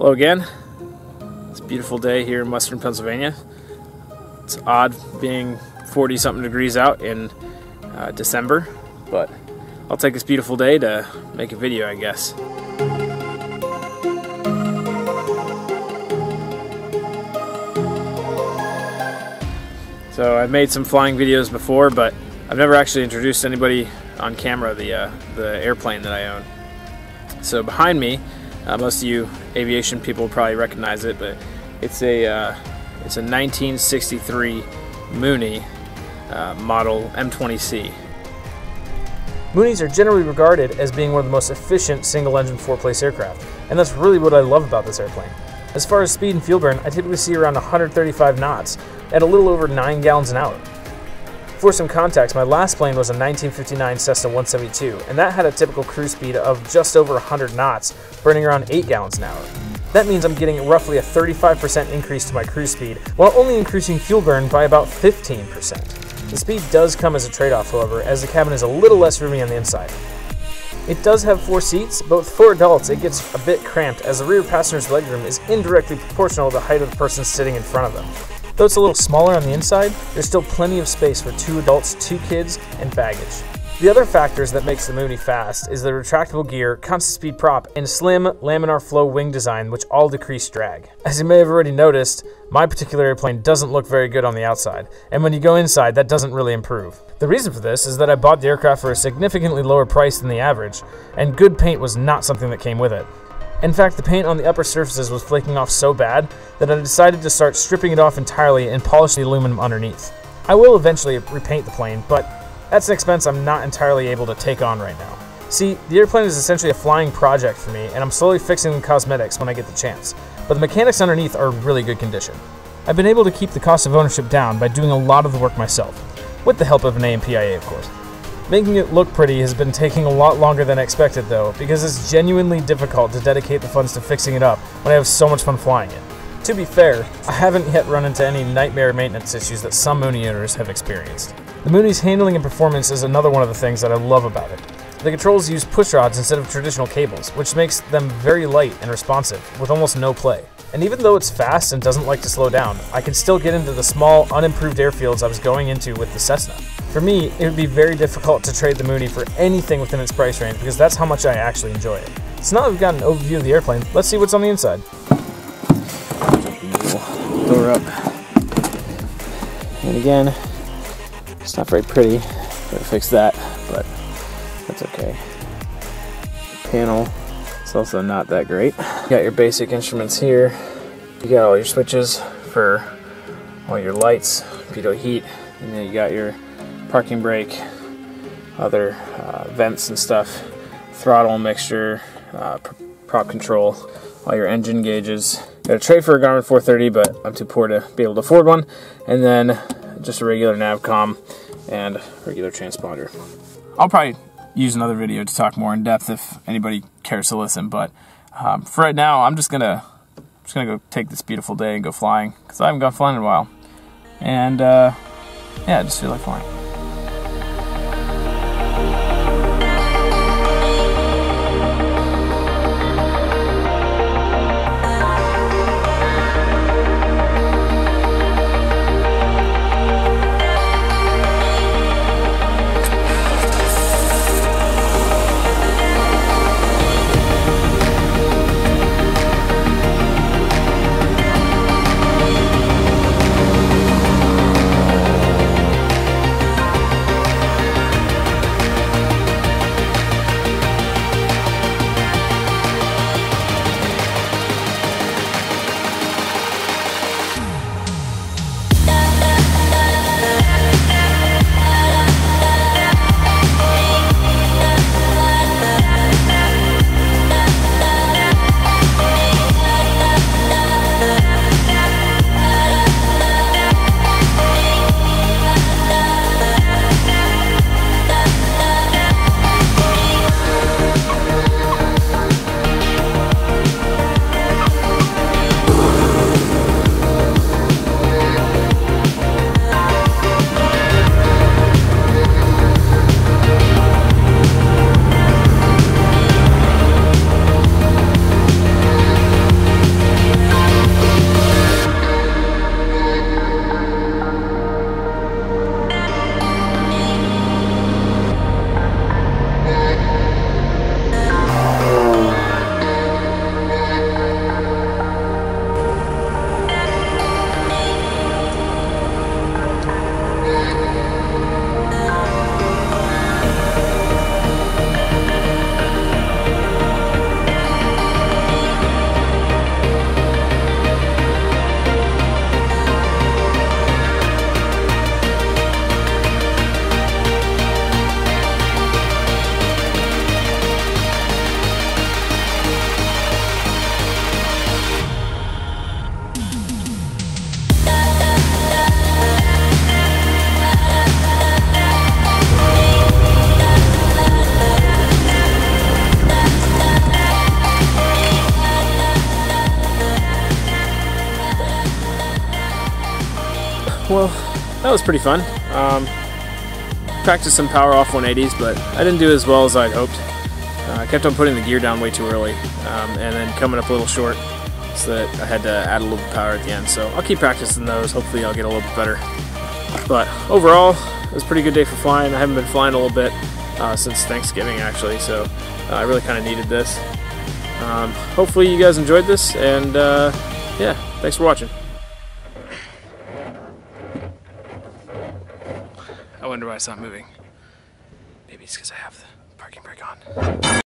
Hello again. It's a beautiful day here in western Pennsylvania. It's odd being 40 something degrees out in December, but I'll take this beautiful day to make a video, I guess. So I've made some flying videos before, but I've never actually introduced anybody on camera the airplane that I own. So behind me, most of you aviation people will probably recognize it, but it's a 1963 Mooney model M20C. Mooneys are generally regarded as being one of the most efficient single-engine four-place aircraft, and that's really what I love about this airplane. As far as speed and fuel burn, I typically see around 135 knots at a little over 9 gallons an hour. For some context, my last plane was a 1959 Cessna 172, and that had a typical cruise speed of just over 100 knots, burning around 8 gallons an hour. That means I'm getting roughly a 35% increase to my cruise speed, while only increasing fuel burn by about 15%. The speed does come as a trade-off, however, as the cabin is a little less roomy on the inside. It does have 4 seats, but for adults it gets a bit cramped as the rear passenger's legroom is indirectly proportional to the height of the person sitting in front of them. Though it's a little smaller on the inside, there's still plenty of space for 2 adults, 2 kids, and baggage. The other factors that makes the Mooney fast is the retractable gear, constant speed prop, and slim laminar flow wing design, which all decrease drag. As you may have already noticed, my particular airplane doesn't look very good on the outside, and when you go inside, that doesn't really improve. The reason for this is that I bought the aircraft for a significantly lower price than the average, and good paint was not something that came with it. In fact, the paint on the upper surfaces was flaking off so bad that I decided to start stripping it off entirely and polish the aluminum underneath. I will eventually repaint the plane, but that's an expense I'm not entirely able to take on right now. See, the airplane is essentially a flying project for me, and I'm slowly fixing the cosmetics when I get the chance, but the mechanics underneath are in really good condition. I've been able to keep the cost of ownership down by doing a lot of the work myself, with the help of an AMPIA, of course. Making it look pretty has been taking a lot longer than I expected though, because it's genuinely difficult to dedicate the funds to fixing it up when I have so much fun flying it. To be fair, I haven't yet run into any nightmare maintenance issues that some Mooney owners have experienced. The Mooney's handling and performance is another one of the things that I love about it. The controls use push rods instead of traditional cables, which makes them very light and responsive, with almost no play. And even though it's fast and doesn't like to slow down, I can still get into the small, unimproved airfields I was going into with the Cessna. For me, it would be very difficult to trade the Mooney for anything within its price range because that's how much I actually enjoy it. So now that we've got an overview of the airplane, let's see what's on the inside. Door up. And again, it's not very pretty. Gotta fix that, but that's okay. The panel, it's also not that great. You got your basic instruments here. You got all your switches for all your lights, pitot heat, and then you got your parking brake, other vents and stuff, throttle mixture, prop control, all your engine gauges. Got a tray for a Garmin 430, but I'm too poor to be able to afford one, and then just a regular navcom and regular transponder. I'll probably use another video to talk more in depth if anybody cares to listen, but for right now, I'm just gonna go take this beautiful day and go flying, because I haven't gone flying in a while, and yeah, I just feel like flying. well, that was pretty fun. Practiced some power off 180s, but I didn't do as well as I'd hoped. I kept on putting the gear down way too early, and then coming up a little short, so that I had to add a little bit of power at the end. So I'll keep practicing those. Hopefully I'll get a little bit better. But overall, it was a pretty good day for flying. I haven't been flying a little bit since Thanksgiving, actually, so I really kind of needed this. Hopefully you guys enjoyed this, and yeah, thanks for watching. I wonder why it's not moving. Maybe it's because I have the parking brake on.